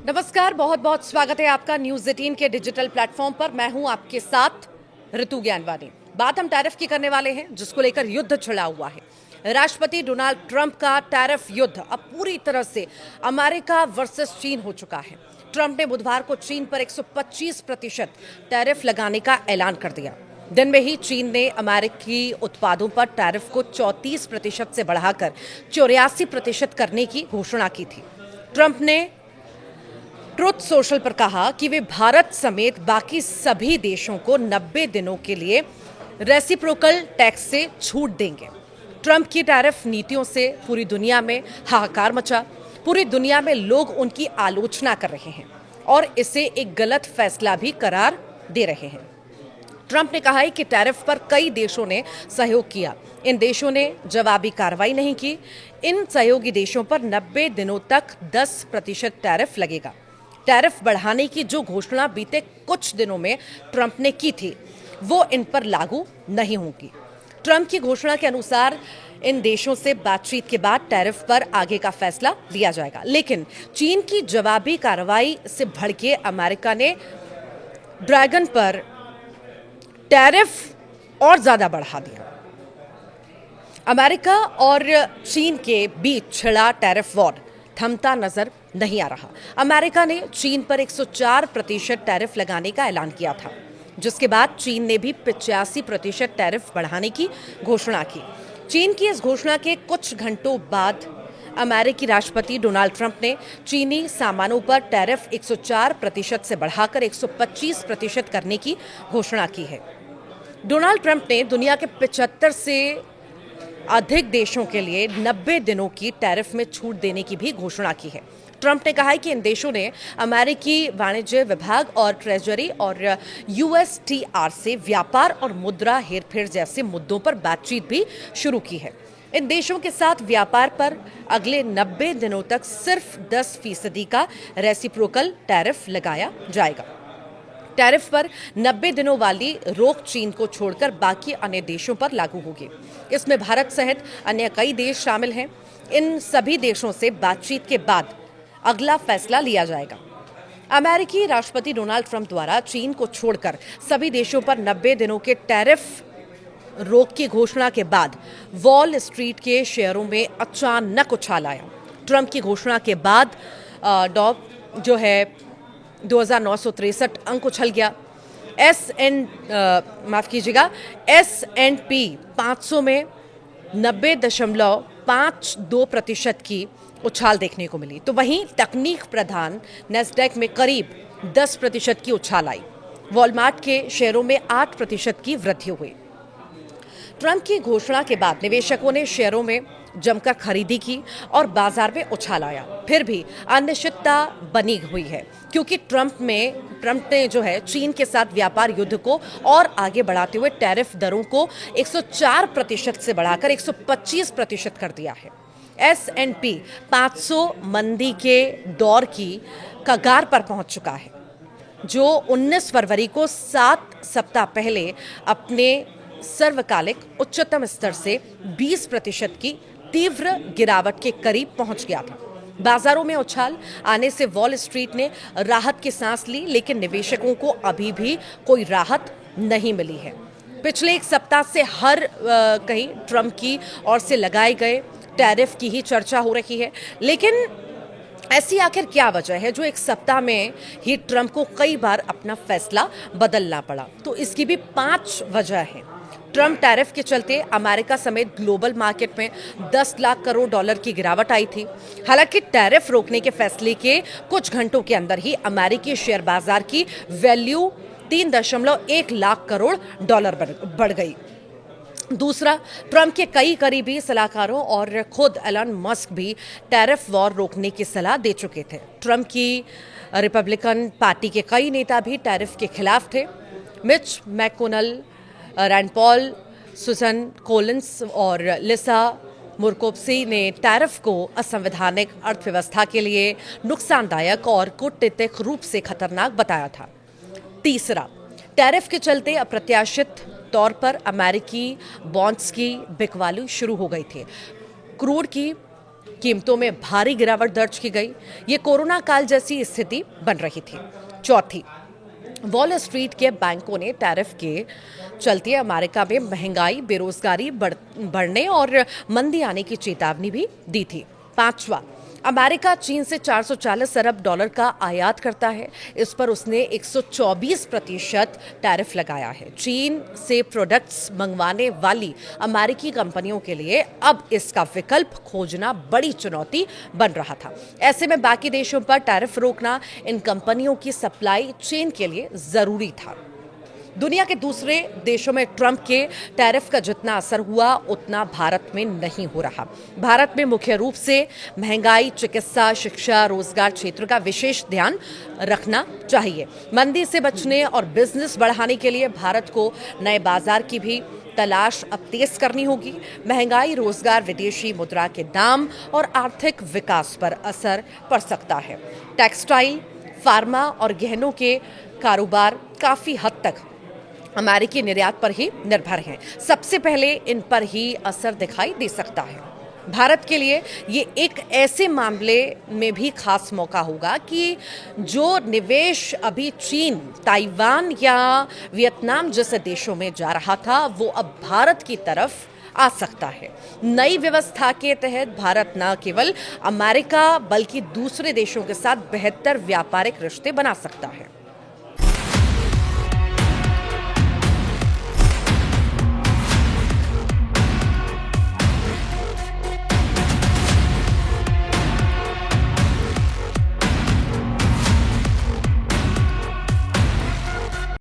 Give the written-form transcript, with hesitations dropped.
नमस्कार, बहुत बहुत स्वागत है आपका न्यूज़ 18 के डिजिटल प्लेटफॉर्म पर। मैं हूं आपके साथ ऋतु ज्ञानवानी। बात हम टैरिफ की करने वाले हैं, जिसको लेकर युद्ध छिड़ा हुआ है। राष्ट्रपति डोनाल्ड ट्रंप का टैरिफ युद्ध अब पूरी तरह से अमेरिका वर्सेस चीन हो चुका है। ट्रंप ने बुधवार को चीन पर 125% टैरिफ लगाने का ऐलान कर दिया। दिन में ही चीन ने अमेरिकी उत्पादों पर टैरिफ को 34% से बढ़ाकर 84% करने की घोषणा की थी। ट्रंप ने ट्रुथ सोशल पर कहा कि वे भारत समेत बाकी सभी देशों को 90 दिनों के लिए रेसिप्रोकल टैक्स से छूट देंगे। ट्रंप की टैरिफ नीतियों से पूरी दुनिया में हाहाकार मचा। पूरी दुनिया में लोग उनकी आलोचना कर रहे हैं और इसे एक गलत फैसला भी करार दे रहे हैं। ट्रंप ने कहा है कि टैरिफ पर कई देशों ने सहयोग किया। इन देशों ने जवाबी कार्रवाई नहीं की। इन सहयोगी देशों पर 90 दिनों तक 10% टैरिफ लगेगा। टैरिफ बढ़ाने की जो घोषणा बीते कुछ दिनों में ट्रंप ने की थी, वो इन पर लागू नहीं होगी। ट्रंप की घोषणा के अनुसार इन देशों से बातचीत के बाद टैरिफ पर आगे का फैसला लिया जाएगा। लेकिन चीन की जवाबी कार्रवाई से भड़के अमेरिका ने ड्रैगन पर टैरिफ और ज्यादा बढ़ा दिया। अमेरिका और चीन के बीच छिड़ा टैरिफ वॉर थमता नजर नहीं आ रहा। अमेरिका ने चीन पर 104% टैरिफ लगाने का ऐलान किया था, जिसके बाद चीन ने भी 85% टैरिफ बढ़ाने की घोषणा की। चीन की इस घोषणा के कुछ घंटों बाद अमेरिकी राष्ट्रपति डोनाल्ड ट्रंप ने चीनी सामानों पर टैरिफ 104% से बढ़ाकर 125% करने की घोषणा की है। डोनाल्ड ट्रंप ने दुनिया के 75 से अधिक देशों के लिए 90 दिनों की टैरिफ में छूट देने की भी घोषणा की है। ट्रंप ने कहा है कि इन देशों ने अमेरिकी वाणिज्य विभाग और ट्रेजरी और यूएसटीआर से व्यापार और मुद्रा हेरफेर जैसे मुद्दों पर बातचीत भी शुरू की है। इन देशों के साथ व्यापार पर अगले 90 दिनों तक सिर्फ 10% का रेसिप्रोकल टैरिफ लगाया जाएगा। टैरिफ पर 90 दिनों वाली रोक चीन को छोड़कर बाकी अन्य देशों पर लागू होगी। इसमें भारत सहित अन्य कई देश शामिल हैं। इन सभी देशों से बातचीत के बाद अगला फैसला लिया जाएगा। अमेरिकी राष्ट्रपति डोनाल्ड ट्रंप द्वारा चीन को छोड़कर सभी देशों पर 90 दिनों के टैरिफ रोक की घोषणा के बाद वॉल स्ट्रीट के शेयरों में अचानक उछाल आया। ट्रंप की घोषणा के बाद डॉ जो है 2963 अंक उछल गया। S&P 500 में 90.52% की उछाल देखने को मिली। तो वहीं तकनीक प्रधान नैस्डैक में करीब 10% की उछाल आई। वॉलमार्ट के शेयरों में 8% की वृद्धि हुई। ट्रंप की घोषणा के बाद निवेशकों ने शेयरों में जमकर खरीदी की और बाजार में उछाल आया। फिर भी अनिश्चितता बनी हुई है, क्योंकि ट्रंप ने जो है चीन के साथ व्यापार युद्ध को और आगे बढ़ाते हुए टैरिफ दरों को 104% से बढ़ाकर 125% कर दिया है। S&P 500 मंदी के दौर की कगार पर पहुंच चुका है, जो 19 फरवरी को 7 सप्ताह पहले अपने सर्वकालिक उच्चतम स्तर से 20% की तीव्र गिरावट के करीब पहुंच गया था। बाजारों में उछाल आने से वॉल स्ट्रीट ने राहत की सांस ली, लेकिन निवेशकों को अभी भी कोई राहत नहीं मिली है। पिछले एक सप्ताह से हर कहीं ट्रंप की ओर से लगाए गए टैरिफ की ही चर्चा हो रही है। लेकिन ऐसी आखिर क्या वजह है जो एक सप्ताह में ही ट्रंप को कई बार अपना फैसला बदलना पड़ा? तो इसकी भी 5 वजह हैं। ट्रंप टैरिफ के चलते अमेरिका समेत ग्लोबल मार्केट में 10 लाख करोड़ डॉलर की गिरावट आई थी। हालांकि टैरिफ रोकने के फैसले के कुछ घंटों के अंदर ही अमेरिकी शेयर बाजार की वैल्यू 3.1 लाख करोड़ डॉलर बढ़ गई। दूसरा, ट्रंप के कई करीबी सलाहकारों और खुद एलन मस्क भी टैरिफ वॉर रोकने की सलाह दे चुके थे। ट्रंप की रिपब्लिकन पार्टी के कई नेता भी टैरिफ के खिलाफ थे। Mitch मैकोनल, Rand Paul, Susan Collins और लिसा मुरकोप्सी ने टैरिफ को असंवैधानिक, अर्थव्यवस्था के लिए नुकसानदायक और कूटनीतिक रूप से खतरनाक बताया था। तीसरा, टैरिफ के चलते अप्रत्याशित तौर पर अमेरिकी बॉन्ड्स की बिकवाली शुरू हो गई थी। क्रूड की कीमतों में भारी गिरावट दर्ज की गई। ये कोरोना काल जैसी स्थिति बन रही थी। चौथी, वॉल स्ट्रीट के बैंकों ने टैरिफ के चलते अमेरिका में महंगाई, बेरोजगारी बढ़ने और मंदी आने की चेतावनी भी दी थी। पांचवा, अमेरिका चीन से 440 अरब डॉलर का आयात करता है। इस पर उसने 124% टैरिफ लगाया है। चीन से प्रोडक्ट्स मंगवाने वाली अमेरिकी कंपनियों के लिए अब इसका विकल्प खोजना बड़ी चुनौती बन रहा था। ऐसे में बाकी देशों पर टैरिफ रोकना इन कंपनियों की सप्लाई चेन के लिए जरूरी था। दुनिया के दूसरे देशों में ट्रंप के टैरिफ का जितना असर हुआ उतना भारत में नहीं हो रहा। भारत में मुख्य रूप से महंगाई, चिकित्सा, शिक्षा, रोजगार क्षेत्र का विशेष ध्यान रखना चाहिए। मंदी से बचने और बिजनेस बढ़ाने के लिए भारत को नए बाजार की भी तलाश अब तेज करनी होगी। महंगाई, रोजगार, विदेशी मुद्रा के दाम और आर्थिक विकास पर असर पड़ सकता है। टेक्सटाइल, फार्मा और गहनों के कारोबार काफी हद तक अमेरिकी निर्यात पर ही निर्भर हैं। सबसे पहले इन पर ही असर दिखाई दे सकता है। भारत के लिए ये एक ऐसे मामले में भी खास मौका होगा कि जो निवेश अभी चीन, ताइवान या वियतनाम जैसे देशों में जा रहा था, वो अब भारत की तरफ आ सकता है। नई व्यवस्था के तहत भारत न केवल अमेरिका बल्कि दूसरे देशों के साथ बेहतर व्यापारिक रिश्ते बना सकता है।